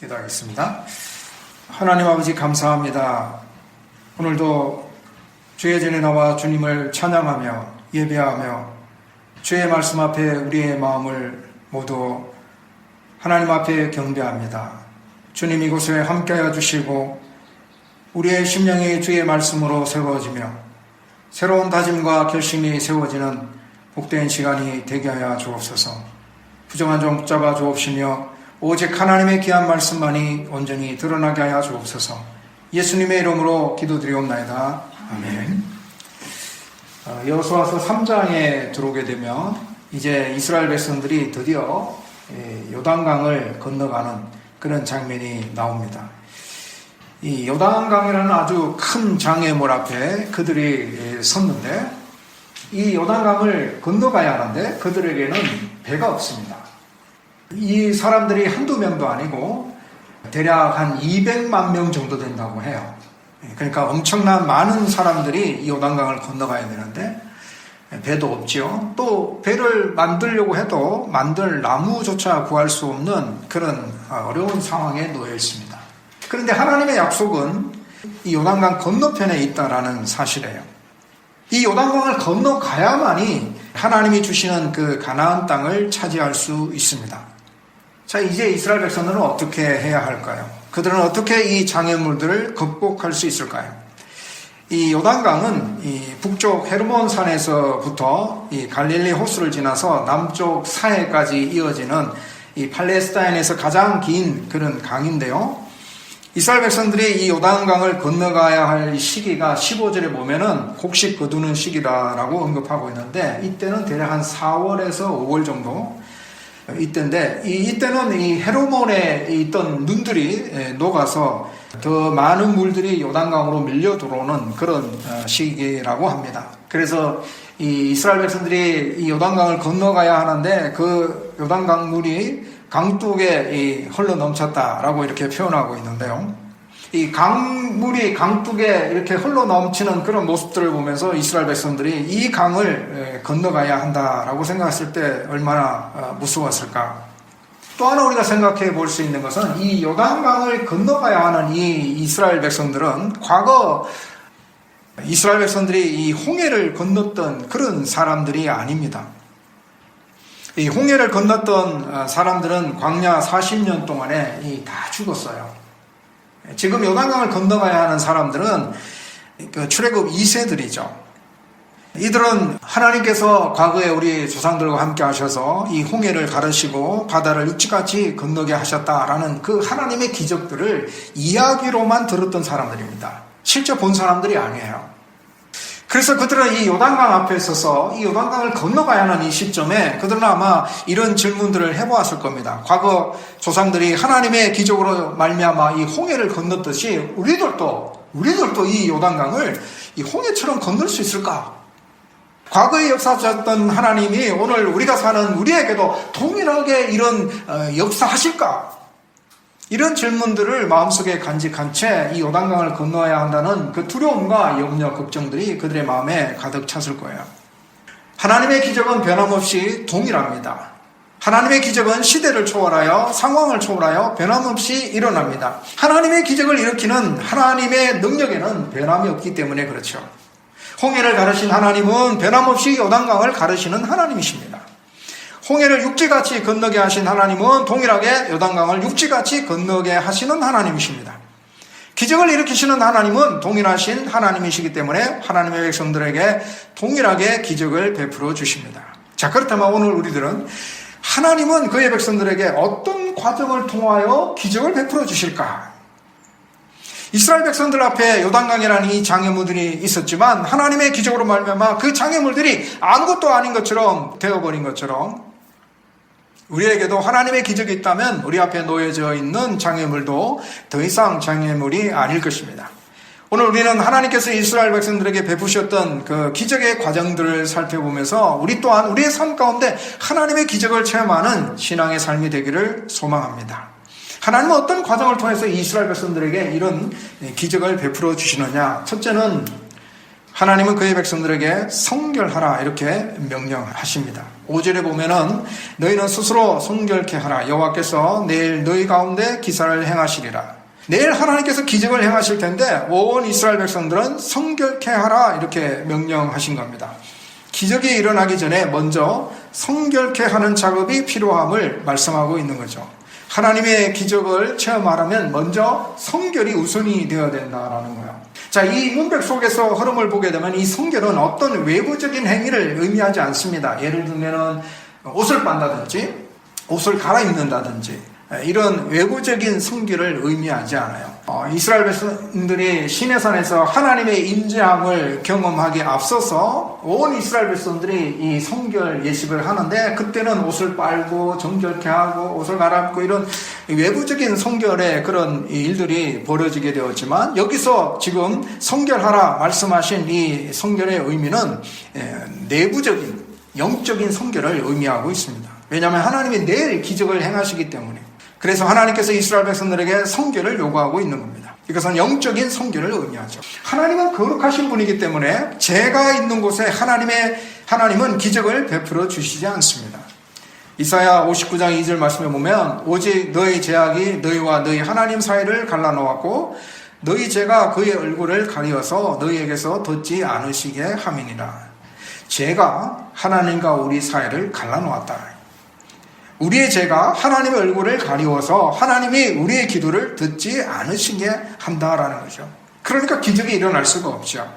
기도하겠습니다. 하나님 아버지 감사합니다. 오늘도 주의 전에 나와 주님을 찬양하며 예배하며 주의 말씀 앞에 우리의 마음을 모두 하나님 앞에 경배합니다. 주님 이곳에 함께하여 주시고 우리의 심령이 주의 말씀으로 세워지며 새로운 다짐과 결심이 세워지는 복된 시간이 되게 하여 주옵소서. 부정한 점 붙잡아 주옵시며 오직 하나님의 귀한 말씀만이 온전히 드러나게 하여 주옵소서. 예수님의 이름으로 기도드리옵나이다. 아멘. 여호수아서 3장에 들어오게 되면 이제 이스라엘 백성들이 드디어 요단강을 건너가는 그런 장면이 나옵니다. 이 요단강이라는 아주 큰 장애물 앞에 그들이 섰는데 이 요단강을 건너가야 하는데 그들에게는 배가 없습니다. 이 사람들이 한두 명도 아니고 대략 한 200만 명 정도 된다고 해요. 그러니까 엄청난 많은 사람들이 이 요단강을 건너가야 되는데 배도 없죠. 또 배를 만들려고 해도 만들 나무조차 구할 수 없는 그런 어려운 상황에 놓여 있습니다. 그런데 하나님의 약속은 이 요단강 건너편에 있다라는 사실이에요. 이 요단강을 건너가야만이 하나님이 주시는 그 가나안 땅을 차지할 수 있습니다. 자, 이제 이스라엘 백성들은 어떻게 해야 할까요? 그들은 어떻게 이 장애물들을 극복할 수 있을까요? 이 요단강은 이 북쪽 헤르몬 산에서부터 이 갈릴리 호수를 지나서 남쪽 사해까지 이어지는 이 팔레스타인에서 가장 긴 그런 강인데요. 이스라엘 백성들이 이 요단강을 건너가야 할 시기가 15절에 보면은 곡식 거두는 시기다라고 언급하고 있는데 이때는 대략 한 4월에서 5월 정도 이때인데 이때는 이 헤르몬에 있던 눈들이 녹아서 더 많은 물들이 요단강으로 밀려 들어오는 그런 시기라고 합니다. 그래서 이 이스라엘 백성들이 이 요단강을 건너가야 하는데 그 요단강 물이 강둑에 흘러 넘쳤다라고 이렇게 표현하고 있는데요. 이 강물이 강둑에 이렇게 흘러 넘치는 그런 모습들을 보면서 이스라엘 백성들이 이 강을 건너가야 한다라고 생각했을 때 얼마나 무서웠을까. 또 하나 우리가 생각해 볼 수 있는 것은 이 요단강을 건너가야 하는 이 이스라엘 백성들은 과거 이스라엘 백성들이 이 홍해를 건넜던 그런 사람들이 아닙니다. 이 홍해를 건넜던 사람들은 광야 40년 동안에 다 죽었어요. 지금 요단강을 건너가야 하는 사람들은 출애굽 2세들이죠. 이들은 하나님께서 과거에 우리 조상들과 함께 하셔서 이 홍해를 가르시고 바다를 육지같이 건너게 하셨다라는 그 하나님의 기적들을 이야기로만 들었던 사람들입니다. 실제 본 사람들이 아니에요. 그래서 그들은 이 요단강 앞에 서서 이 요단강을 건너가야 하는 이 시점에 그들은 아마 이런 질문들을 해보았을 겁니다. 과거 조상들이 하나님의 기적으로 말미암아 이 홍해를 건넜듯이 우리들도 이 요단강을 이 홍해처럼 건널 수 있을까? 과거에 역사하셨던 하나님이 오늘 우리가 사는 우리에게도 동일하게 이런 역사하실까? 이런 질문들을 마음속에 간직한 채 이 요단강을 건너야 한다는 그 두려움과 염려, 걱정들이 그들의 마음에 가득 찼을 거예요. 하나님의 기적은 변함없이 동일합니다. 하나님의 기적은 시대를 초월하여 상황을 초월하여 변함없이 일어납니다. 하나님의 기적을 일으키는 하나님의 능력에는 변함이 없기 때문에 그렇죠. 홍해를 가르신 하나님은 변함없이 요단강을 가르시는 하나님이십니다. 홍해를 육지같이 건너게 하신 하나님은 동일하게 요단강을 육지같이 건너게 하시는 하나님이십니다. 기적을 일으키시는 하나님은 동일하신 하나님이시기 때문에 하나님의 백성들에게 동일하게 기적을 베풀어 주십니다. 자, 그렇다면 오늘 우리들은 하나님은 그의 백성들에게 어떤 과정을 통하여 기적을 베풀어 주실까? 이스라엘 백성들 앞에 요단강이라는 이 장애물들이 있었지만 하나님의 기적으로 말미암아 그 장애물들이 아무것도 아닌 것처럼 되어버린 것처럼 우리에게도 하나님의 기적이 있다면 우리 앞에 놓여져 있는 장애물도 더 이상 장애물이 아닐 것입니다. 오늘 우리는 하나님께서 이스라엘 백성들에게 베푸셨던 그 기적의 과정들을 살펴보면서 우리 또한 우리의 삶 가운데 하나님의 기적을 체험하는 신앙의 삶이 되기를 소망합니다. 하나님은 어떤 과정을 통해서 이스라엘 백성들에게 이런 기적을 베풀어 주시느냐? 첫째는 하나님은 그의 백성들에게 성결하라 이렇게 명령하십니다. 5절에 보면은 너희는 스스로 성결케 하라. 여호와께서 내일 너희 가운데 기사를 행하시리라. 내일 하나님께서 기적을 행하실 텐데 온 이스라엘 백성들은 성결케 하라 이렇게 명령하신 겁니다. 기적이 일어나기 전에 먼저 성결케 하는 작업이 필요함을 말씀하고 있는 거죠. 하나님의 기적을 체험하려면 먼저 성결이 우선이 되어야 된다라는 거예요. 자, 이 문맥 속에서 흐름을 보게 되면 이 성결은 어떤 외부적인 행위를 의미하지 않습니다. 예를 들면 옷을 빤다든지 옷을 갈아입는다든지 이런 외부적인 성결을 의미하지 않아요. 이스라엘 백성들이 시내산에서 하나님의 임재함을 경험하기에 앞서서 온 이스라엘 백성들이 이 성결 예식을 하는데 그때는 옷을 빨고 정결케 하고 옷을 갈아입고 이런 외부적인 성결의 그런 일들이 벌어지게 되었지만 여기서 지금 성결하라 말씀하신 이 성결의 의미는 내부적인 영적인 성결을 의미하고 있습니다. 왜냐하면 하나님이 내일 기적을 행하시기 때문에 그래서 하나님께서 이스라엘 백성들에게 성결을 요구하고 있는 겁니다. 이것은 영적인 성결을 의미하죠. 하나님은 거룩하신 분이기 때문에 죄가 있는 곳에 하나님은 기적을 베풀어 주시지 않습니다. 이사야 59장 2절 말씀에 보면 오직 너희 죄악이 너희와 너희 하나님 사이를 갈라놓았고 너희 죄가 그의 얼굴을 가리어서 너희에게서 덧지 않으시게 함이니라. 죄가 하나님과 우리 사이를 갈라놓았다. 우리의 죄가 하나님의 얼굴을 가리워서 하나님이 우리의 기도를 듣지 않으시게 한다라는 거죠. 그러니까 기적이 일어날 수가 없죠.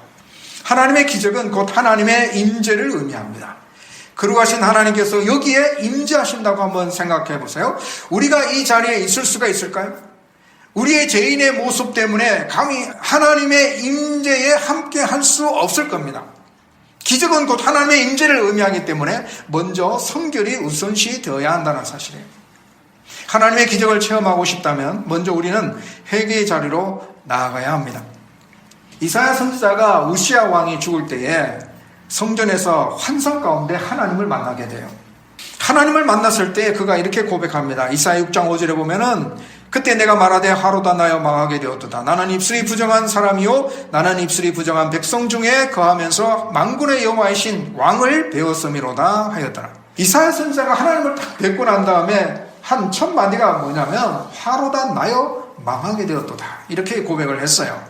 하나님의 기적은 곧 하나님의 임재를 의미합니다. 거룩하신 하나님께서 여기에 임재하신다고 한번 생각해 보세요. 우리가 이 자리에 있을 수가 있을까요? 우리의 죄인의 모습 때문에 감히 하나님의 임재에 함께 할 수 없을 겁니다. 기적은 곧 하나님의 임재를 의미하기 때문에 먼저 성결이 우선시 되어야 한다는 사실이에요. 하나님의 기적을 체험하고 싶다면 먼저 우리는 회개의 자리로 나아가야 합니다. 이사야 선지자가 우시야 왕이 죽을 때에 성전에서 환상 가운데 하나님을 만나게 돼요. 하나님을 만났을 때 그가 이렇게 고백합니다. 이사야 6장 5절에 보면은 그때 내가 말하되 하루다 나여 망하게 되었도다. 나는 입술이 부정한 사람이요 나는 입술이 부정한 백성 중에 거하면서 만군의 여호와이신 왕을 배웠음이로다 하였더라. 이사야 선지자가 하나님을 딱 뵙고 난 다음에 한 첫 마디가 뭐냐면 하루다 나여 망하게 되었도다 이렇게 고백을 했어요.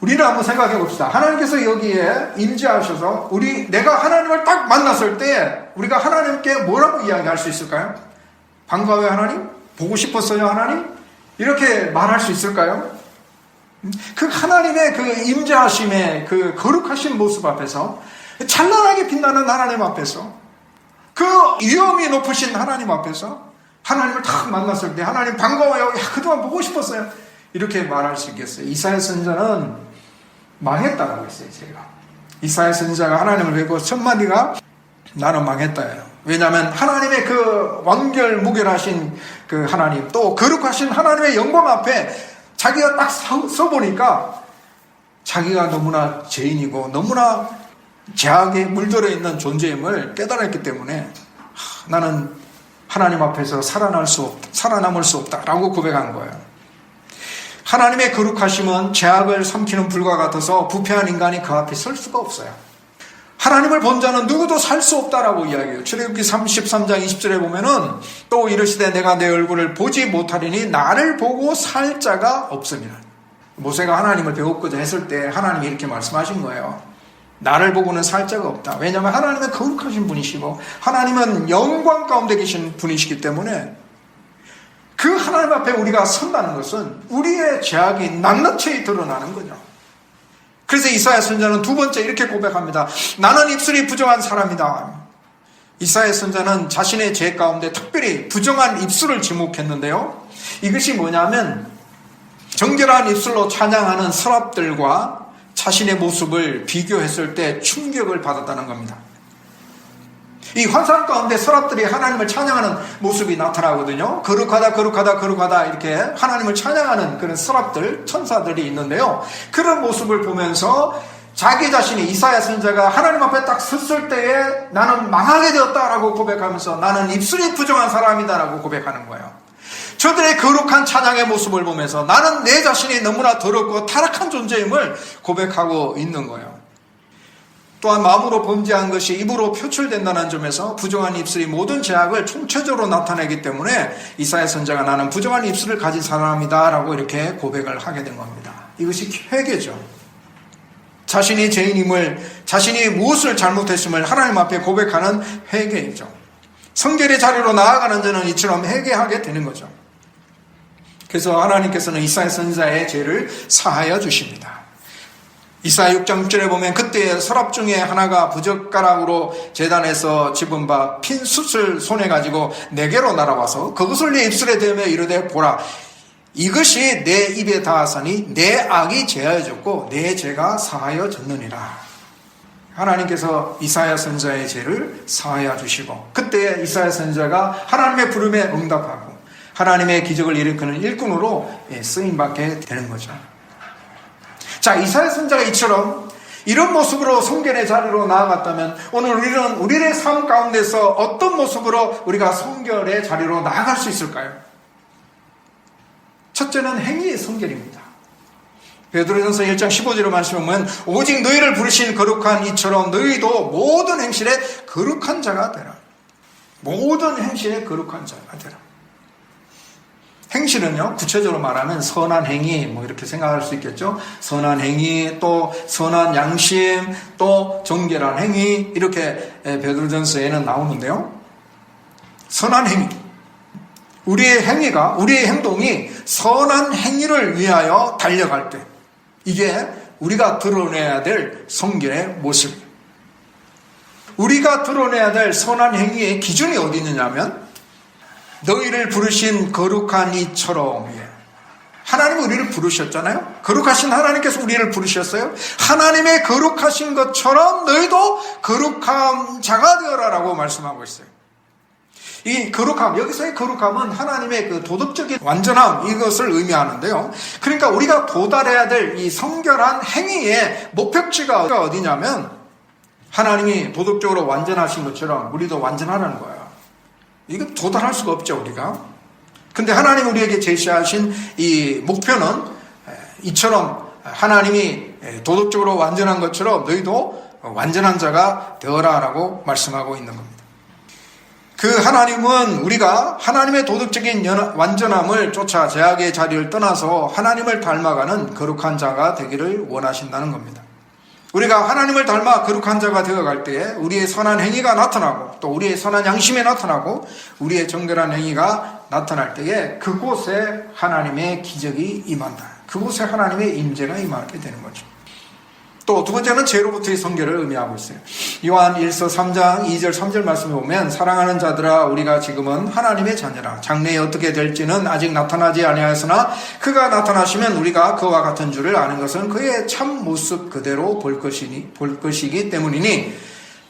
우리는 한번 생각해 봅시다. 하나님께서 여기에 임재하셔서 내가 하나님을 딱 만났을 때 우리가 하나님께 뭐라고 이야기할 수 있을까요? 반가워요 하나님? 보고 싶었어요 하나님? 이렇게 말할 수 있을까요? 그 하나님의 그 임재하심의 그 거룩하신 모습 앞에서 찬란하게 빛나는 하나님 앞에서 그 위엄이 높으신 하나님 앞에서 하나님을 딱 만났을 때 하나님 반가워요. 그동안 보고 싶었어요. 이렇게 말할 수 있겠어요. 이사야 선지자는 망했다라고 했어요. 제가 이사야 선지자가 하나님을 뵙고 첫 마디가 나는 망했다예요. 왜냐하면 하나님의 그 완결무결하신 그 하나님 또 거룩하신 하나님의 영광 앞에 자기가 딱 서보니까 자기가 너무나 죄인이고 너무나 죄악에 물들어 있는 존재임을 깨달았기 때문에 나는 하나님 앞에서 살아남을 수 없다라고 고백한 거예요. 하나님의 거룩하심은 죄악을 삼키는 불과 같아서 부패한 인간이 그 앞에 설 수가 없어요. 하나님을 본 자는 누구도 살 수 없다라고 이야기해요. 출애굽기 33장 20절에 보면은 또 이르시되 내가 내 얼굴을 보지 못하리니 나를 보고 살 자가 없습니다. 모세가 하나님을 배웠고자 했을 때 하나님이 이렇게 말씀하신 거예요. 나를 보고는 살 자가 없다. 왜냐하면 하나님은 거룩하신 분이시고 하나님은 영광 가운데 계신 분이시기 때문에 그 하나님 앞에 우리가 선다는 것은 우리의 죄악이 낱낱이 드러나는 거죠. 그래서 이사야 선지자는 두 번째 이렇게 고백합니다. 나는 입술이 부정한 사람이다. 이사야 선지자는 자신의 죄 가운데 특별히 부정한 입술을 지목했는데요. 이것이 뭐냐면 정결한 입술로 찬양하는 서랍들과 자신의 모습을 비교했을 때 충격을 받았다는 겁니다. 이 환상 가운데 서랍들이 하나님을 찬양하는 모습이 나타나거든요. 거룩하다 거룩하다 거룩하다 이렇게 하나님을 찬양하는 그런 서랍들 천사들이 있는데요. 그런 모습을 보면서 자기 자신이 이사야 선지자가 하나님 앞에 딱 섰을 때에 나는 망하게 되었다라고 고백하면서 나는 입술이 부정한 사람이다라고 고백하는 거예요. 저들의 거룩한 찬양의 모습을 보면서 나는 내 자신이 너무나 더럽고 타락한 존재임을 고백하고 있는 거예요. 또한 마음으로 범죄한 것이 입으로 표출된다는 점에서 부정한 입술이 모든 죄악을 총체적으로 나타내기 때문에 이사야 선지자가 나는 부정한 입술을 가진 사람이다 라고 이렇게 고백을 하게 된 겁니다. 이것이 회개죠. 자신이 죄인임을, 자신이 무엇을 잘못했음을 하나님 앞에 고백하는 회개이죠. 성결의 자리로 나아가는 자는 이처럼 회개하게 되는 거죠. 그래서 하나님께서는 이사야 선지자의 죄를 사하여 주십니다. 이사야 6장 6절에 보면 그때 서랍 중에 하나가 부젓가락으로 제단에서 집은 바 핀 숯을 손에 가지고 내게로 날아와서 그것을 내 입술에 대며 이르되 보라 이것이 내 입에 닿았으니 내 악이 제하여졌고 내 죄가 사하여졌느니라. 하나님께서 이사야 선지자의 죄를 사하여 주시고 그때 이사야 선지자가 하나님의 부름에 응답하고 하나님의 기적을 일으키는 일꾼으로 쓰임받게 되는 거죠. 자, 이사야 선지자가 이처럼 이런 모습으로 성결의 자리로 나아갔다면 오늘 우리는 우리의 삶 가운데서 어떤 모습으로 우리가 성결의 자리로 나아갈 수 있을까요? 첫째는 행위의 성결입니다. 베드로전서 1장 15절의 말씀에 보면 오직 너희를 부르신 거룩한 이처럼 너희도 모든 행실에 거룩한 자가 되라. 모든 행실에 거룩한 자가 되라. 행실은요, 구체적으로 말하면 선한 행위, 이렇게 생각할 수 있겠죠. 선한 행위, 또 선한 양심, 또 정결한 행위, 이렇게 베드로전서에는 나오는데요. 선한 행위. 우리의 행위가, 우리의 행동이 선한 행위를 위하여 달려갈 때, 이게 우리가 드러내야 될 성결의 모습이에요. 우리가 드러내야 될 선한 행위의 기준이 어디 있느냐면, 너희를 부르신 거룩한 이처럼. 하나님은 우리를 부르셨잖아요. 거룩하신 하나님께서 우리를 부르셨어요. 하나님의 거룩하신 것처럼 너희도 거룩한 자가 되어라라고 말씀하고 있어요. 이 거룩함, 여기서의 거룩함은 하나님의 그 도덕적인 완전함, 이것을 의미하는데요. 그러니까 우리가 도달해야 될 이 성결한 행위의 목표치가 어디냐면 하나님이 도덕적으로 완전하신 것처럼 우리도 완전하라는 거예요. 이거 도달할 수가 없죠, 우리가. 근데 하나님 우리에게 제시하신 이 목표는 이처럼 하나님이 도덕적으로 완전한 것처럼 너희도 완전한 자가 되어라라고 말씀하고 있는 겁니다. 그 하나님은 우리가 하나님의 도덕적인 완전함을 쫓아 죄악의 자리를 떠나서 하나님을 닮아가는 거룩한 자가 되기를 원하신다는 겁니다. 우리가 하나님을 닮아 거룩한 자가 되어갈 때에 우리의 선한 행위가 나타나고 또 우리의 선한 양심이 나타나고 우리의 정결한 행위가 나타날 때에 그곳에 하나님의 기적이 임한다. 그곳에 하나님의 임재가 임하게 되는 거죠. 또 두 번째는 죄로부터의 성결을 의미하고 있어요. 요한 1서 3장 2절 3절 말씀에 보면 사랑하는 자들아 우리가 지금은 하나님의 자녀라. 장래에 어떻게 될지는 아직 나타나지 아니하였으나 그가 나타나시면 우리가 그와 같은 줄을 아는 것은 그의 참 모습 그대로 볼 것이기 때문이니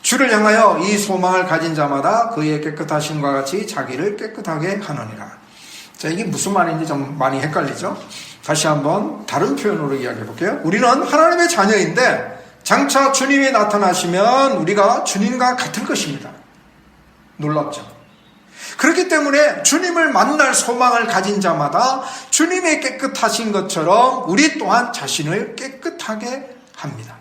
주를 향하여 이 소망을 가진 자마다 그의 깨끗하심과 같이 자기를 깨끗하게 하느니라. 자, 이게 무슨 말인지 좀 많이 헷갈리죠? 다시 한번 다른 표현으로 이야기해 볼게요. 우리는 하나님의 자녀인데 장차 주님이 나타나시면 우리가 주님과 같을 것입니다. 놀랍죠? 그렇기 때문에 주님을 만날 소망을 가진 자마다 주님의 깨끗하신 것처럼 우리 또한 자신을 깨끗하게 합니다.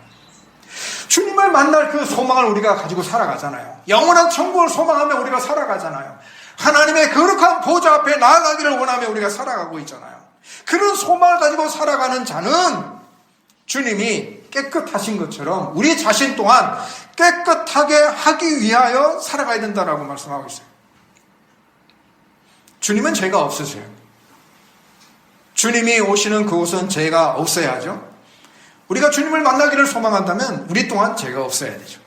주님을 만날 그 소망을 우리가 가지고 살아가잖아요. 영원한 천국을 소망하며 우리가 살아가잖아요. 하나님의 거룩한 보좌 앞에 나아가기를 원하며 우리가 살아가고 있잖아요. 그런 소망을 가지고 살아가는 자는 주님이 깨끗하신 것처럼 우리 자신 또한 깨끗하게 하기 위하여 살아가야 된다라고 말씀하고 있어요. 주님은 죄가 없으세요. 주님이 오시는 그곳은 죄가 없어야죠. 우리가 주님을 만나기를 소망한다면 우리 또한 죄가 없어야 되죠.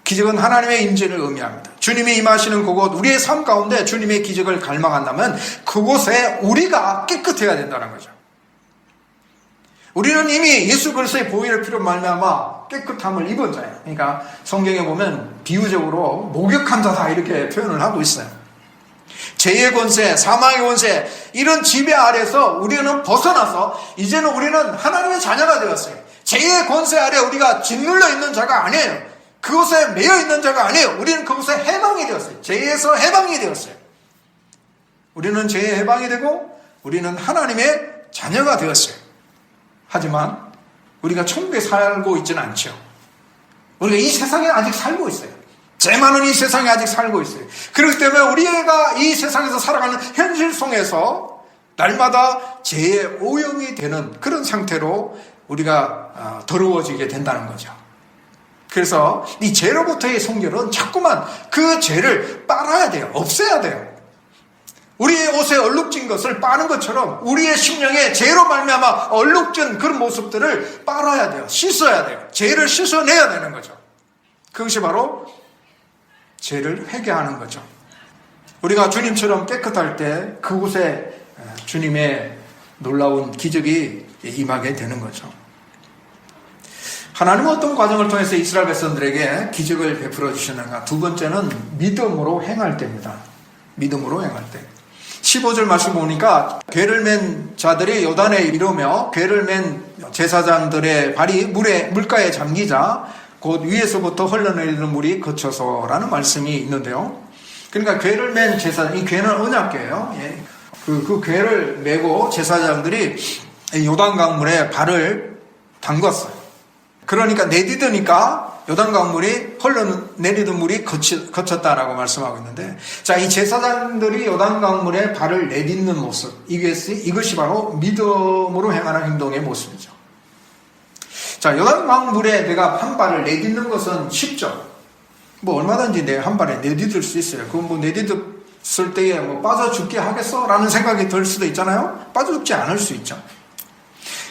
기적은 하나님의 임재를 의미합니다. 주님이 임하시는 그곳, 우리의 삶 가운데 주님의 기적을 갈망한다면 그곳에 우리가 깨끗해야 된다는 거죠. 우리는 이미 예수 그리스도의 보혈의 피로 말미암아 깨끗함을 입은 자예요. 그러니까 성경에 보면 비유적으로 목욕한 자다 이렇게 표현을 하고 있어요. 죄의 권세, 사망의 권세, 이런 지배 아래서 우리는 벗어나서 이제는 우리는 하나님의 자녀가 되었어요. 죄의 권세 아래 우리가 짓눌려 있는 자가 아니에요. 그곳에 매여 있는 자가 아니에요. 우리는 그곳에 해방이 되었어요. 죄에서 해방이 되었어요. 우리는 죄의 해방이 되고 우리는 하나님의 자녀가 되었어요. 하지만 우리가 천국에 살고 있지는 않죠. 우리가 이 세상에 아직 살고 있어요. 죄 많은 이 세상에 아직 살고 있어요. 그렇기 때문에 우리가 이 세상에서 살아가는 현실 속에서 날마다 죄의 오염이 되는 그런 상태로 우리가 더러워지게 된다는 거죠. 그래서 이 죄로부터의 성결은 자꾸만 그 죄를 빨아야 돼요. 없애야 돼요. 우리의 옷에 얼룩진 것을 빠는 것처럼 우리의 심령에 죄로 말미암아 얼룩진 그런 모습들을 빨아야 돼요. 씻어야 돼요. 죄를 씻어내야 되는 거죠. 그것이 바로 죄를 회개하는 거죠. 우리가 주님처럼 깨끗할 때 그곳에 주님의 놀라운 기적이 임하게 되는 거죠. 하나님은 어떤 과정을 통해서 이스라엘 백성들에게 기적을 베풀어 주시는가? 두 번째는 믿음으로 행할 때입니다. 믿음으로 행할 때. 15절 말씀 보니까 괴를 맨 자들이 요단에 이르며 괴를 맨 제사장들의 발이 물가에 잠기자 곧 위에서부터 흘러내리는 물이 그쳐서라는 말씀이 있는데요. 그러니까 괴를 맨 제사장, 이 괴는 언약궤예요. 그 괴를 메고 제사장들이 요단강물에 발을 담갔어요. 그러니까 내디드니까 요단강물이 흘러내리던 물이 거쳤다라고 말씀하고 있는데, 자, 이 제사장들이 요단강물에 발을 내딛는 모습, 이것이 바로 믿음으로 행하는 행동의 모습이죠. 자, 요단강물에 내가 한 발을 내딛는 것은 쉽죠. 뭐 얼마든지 내 한 발에 내딛을 수 있어요. 그건 뭐 내딛을 때에 뭐 빠져 죽게 하겠어? 라는 생각이 들 수도 있잖아요. 빠져 죽지 않을 수 있죠.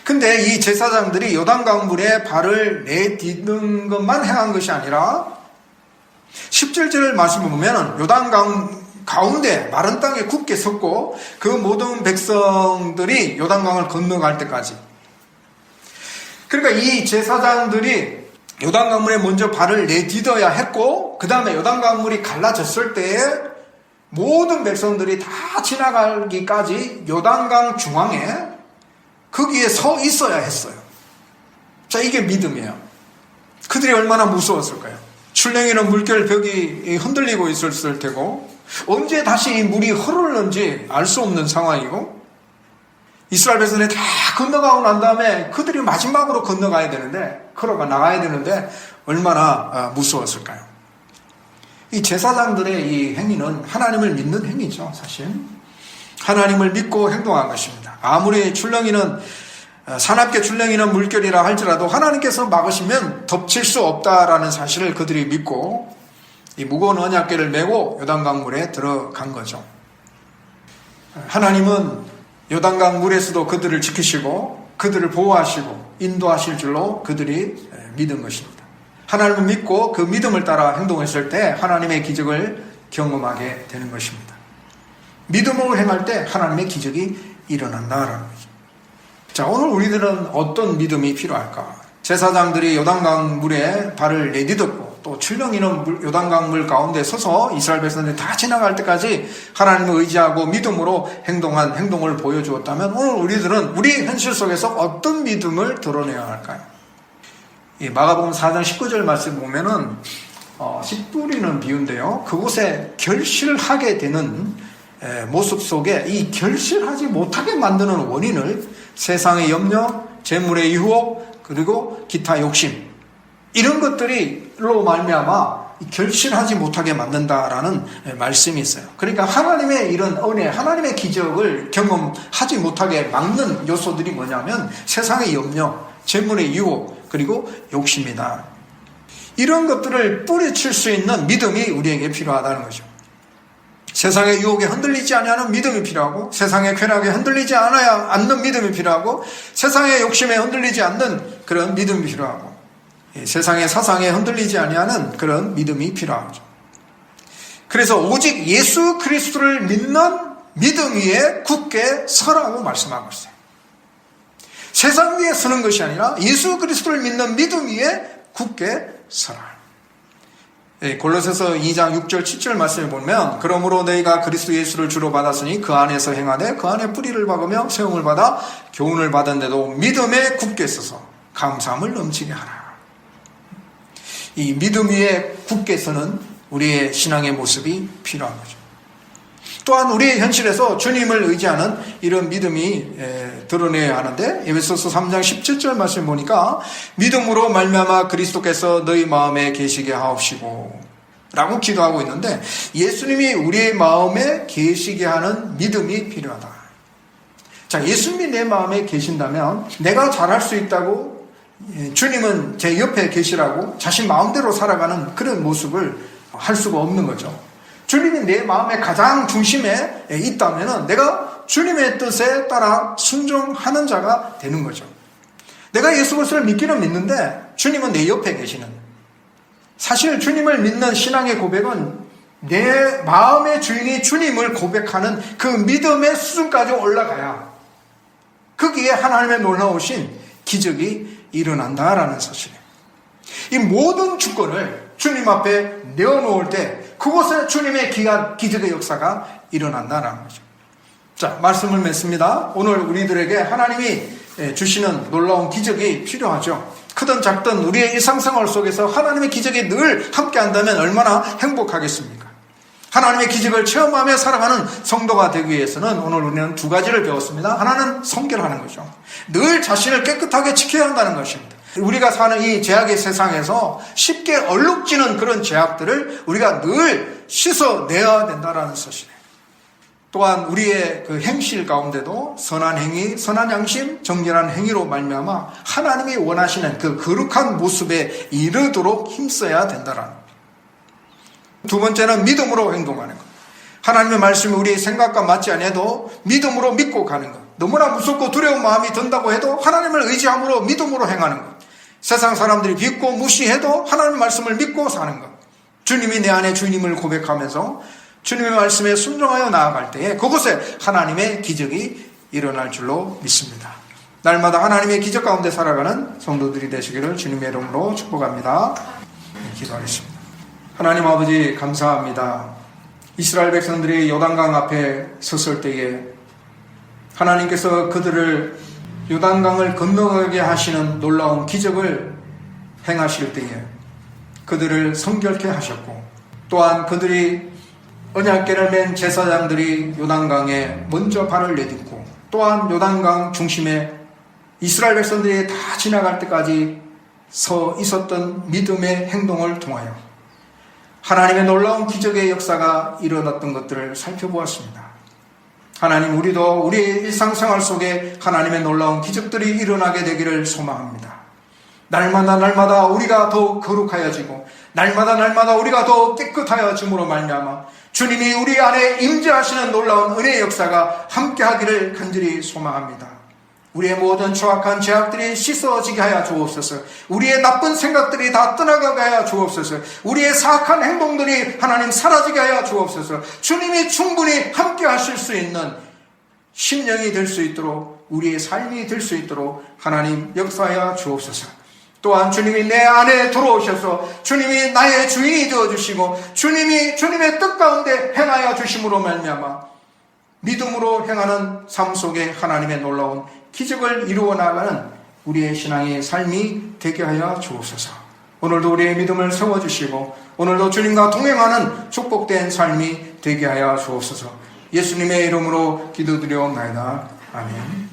근데 이 제사장들이 요단강물에 발을 내딛는 것만 행한 것이 아니라 17절 말씀을 보면 요단강 가운데 마른 땅에 굳게 섰고 그 모든 백성들이 요단강을 건너갈 때까지. 그러니까 이 제사장들이 요단강물에 먼저 발을 내딛어야 했고 그 다음에 요단강물이 갈라졌을 때에 모든 백성들이 다 지나가기까지 요단강 중앙에 거기에 서 있어야 했어요. 자, 이게 믿음이에요. 그들이 얼마나 무서웠을까요? 출렁이는 물결 벽이 흔들리고 있었을 테고 언제 다시 이 물이 흐르는지 알 수 없는 상황이고 이스라엘 백성들이 다 건너가고 난 다음에 그들이 마지막으로 건너가야 되는데 걸어가 나가야 되는데 얼마나 무서웠을까요? 이 제사장들의 이 행위는 하나님을 믿는 행위죠. 사실 하나님을 믿고 행동한 것입니다. 아무리 출렁이는 사납게 출렁이는 물결이라 할지라도 하나님께서 막으시면 덮칠 수 없다라는 사실을 그들이 믿고 이 무거운 언약궤를 메고 요단강물에 들어간 거죠. 하나님은 요단강 물에서도 그들을 지키시고 그들을 보호하시고 인도하실 줄로 그들이 믿은 것입니다. 하나님을 믿고 그 믿음을 따라 행동했을 때 하나님의 기적을 경험하게 되는 것입니다. 믿음으로 행할 때 하나님의 기적이 일어난다라는 거죠. 자, 오늘 우리들은 어떤 믿음이 필요할까? 제사장들이 요단강 물에 발을 내딛었고 또 출렁이는 요단강 물 가운데 서서 이스라엘 백성들이 다 지나갈 때까지 하나님을 의지하고 믿음으로 행동한 행동을 보여주었다면 오늘 우리들은 우리 현실 속에서 어떤 믿음을 드러내야 할까요? 이 마가복음 4장 19절 말씀 보면은 씨 뿌리는 비유인데요. 그곳에 결실하게 되는 모습 속에 이 결실하지 못하게 만드는 원인을 세상의 염려, 재물의 유혹, 그리고 기타 욕심 이런 것들로 말미암아 결실하지 못하게 만든다라는 말씀이 있어요. 그러니까 하나님의 이런 은혜, 하나님의 기적을 경험하지 못하게 막는 요소들이 뭐냐면 세상의 염려, 재물의 유혹, 그리고 욕심이다. 이런 것들을 뿌리칠 수 있는 믿음이 우리에게 필요하다는 거죠. 세상의 유혹에 흔들리지 않는 믿음이 필요하고 세상의 쾌락에 흔들리지 않는 믿음이 필요하고 세상의 욕심에 흔들리지 않는 그런 믿음이 필요하고 세상의 사상에 흔들리지 아니하는 그런 믿음이 필요하죠. 그래서 오직 예수 그리스도를 믿는 믿음 위에 굳게 서라고 말씀하고 있어요. 세상 위에 서는 것이 아니라 예수 그리스도를 믿는 믿음 위에 굳게 서라. 골로새서 2장 6절 7절 말씀을 보면 그러므로 너희가 그리스도 예수를 주로 받았으니 그 안에서 행하되 그 안에 뿌리를 박으며 세움을 받아 교훈을 받았는데도 믿음에 굳게 서서 감사함을 넘치게 하라. 이 믿음 위에 굳게 서는 우리의 신앙의 모습이 필요한 거죠. 또한 우리의 현실에서 주님을 의지하는 이런 믿음이 드러내야 하는데, 에베소서 3장 17절 말씀 보니까 믿음으로 말미암아 그리스도께서 너희 마음에 계시게 하옵시고 라고 기도하고 있는데, 예수님이 우리의 마음에 계시게 하는 믿음이 필요하다. 자, 예수님이 내 마음에 계신다면 내가 잘할 수 있다고, 주님은 제 옆에 계시라고 자신 마음대로 살아가는 그런 모습을 할 수가 없는 거죠. 주님이 내 마음의 가장 중심에 있다면 내가 주님의 뜻에 따라 순종하는 자가 되는 거죠. 내가 예수 그리스도를 믿기는 믿는데 주님은 내 옆에 계시는, 사실 주님을 믿는 신앙의 고백은 내 마음의 주인이 주님을 고백하는 그 믿음의 수준까지 올라가야 거기에 하나님의 놀라우신 기적이 일어난다라는 사실이에요. 이 모든 주권을 주님 앞에 내어놓을 때 그곳에 주님의 기적의 역사가 일어난다는 거죠. 자, 말씀을 맺습니다. 오늘 우리들에게 하나님이 주시는 놀라운 기적이 필요하죠. 크든 작든 우리의 일상생활 속에서 하나님의 기적이 늘 함께한다면 얼마나 행복하겠습니까? 하나님의 기적을 체험하며 살아가는 성도가 되기 위해서는 오늘 우리는 두 가지를 배웠습니다. 하나는 성결하는 거죠. 늘 자신을 깨끗하게 지켜야 한다는 것입니다. 우리가 사는 이 죄악의 세상에서 쉽게 얼룩지는 그런 죄악들을 우리가 늘 씻어내야 된다는 사실이에요. 또한 우리의 그 행실 가운데도 선한 행위, 선한 양심, 정결한 행위로 말미암아 하나님이 원하시는 그 거룩한 모습에 이르도록 힘써야 된다는 거예요. 두 번째는 믿음으로 행동하는 것. 하나님의 말씀이 우리의 생각과 맞지 않아도 믿음으로 믿고 가는 것. 너무나 무섭고 두려운 마음이 든다고 해도 하나님을 의지함으로 믿음으로 행하는 것. 세상 사람들이 비웃고 무시해도 하나님의 말씀을 믿고 사는 것. 주님이 내 안에 주님을 고백하면서 주님의 말씀에 순종하여 나아갈 때에 그곳에 하나님의 기적이 일어날 줄로 믿습니다. 날마다 하나님의 기적 가운데 살아가는 성도들이 되시기를 주님의 이름으로 축복합니다. 기도하겠습니다. 하나님 아버지 감사합니다. 이스라엘 백성들이 요단강 앞에 섰을 때에 하나님께서 그들을 요단강을 건너가게 하시는 놀라운 기적을 행하실 때에 그들을 성결케 하셨고, 또한 그들이 언약궤를 맨 제사장들이 요단강에 먼저 발을 내딛고, 또한 요단강 중심에 이스라엘 백성들이 다 지나갈 때까지 서 있었던 믿음의 행동을 통하여 하나님의 놀라운 기적의 역사가 일어났던 것들을 살펴보았습니다. 하나님, 우리도 우리의 일상생활 속에 하나님의 놀라운 기적들이 일어나게 되기를 소망합니다. 날마다 우리가 더 거룩하여지고 날마다 우리가 더 깨끗하여짐으로 말미암아 주님이 우리 안에 임재하시는 놀라운 은혜의 역사가 함께하기를 간절히 소망합니다. 우리의 모든 추악한 죄악들이 씻어지게 하여 주옵소서. 우리의 나쁜 생각들이 다 떠나가게 하여 주옵소서. 우리의 사악한 행동들이 하나님 사라지게 하여 주옵소서. 주님이 충분히 함께 하실 수 있는 심령이 될 수 있도록, 우리의 삶이 될 수 있도록 하나님 역사하여 주옵소서. 또한 주님이 내 안에 들어오셔서 주님이 나의 주인이 되어주시고 주님이 주님의 뜻 가운데 행하여 주심으로 말미암아 믿음으로 행하는 삶 속에 하나님의 놀라운 기적을 이루어 나가는 우리의 신앙의 삶이 되게 하여 주옵소서. 오늘도 우리의 믿음을 세워주시고 오늘도 주님과 동행하는 축복된 삶이 되게 하여 주옵소서. 예수님의 이름으로 기도드려옵나이다. 아멘.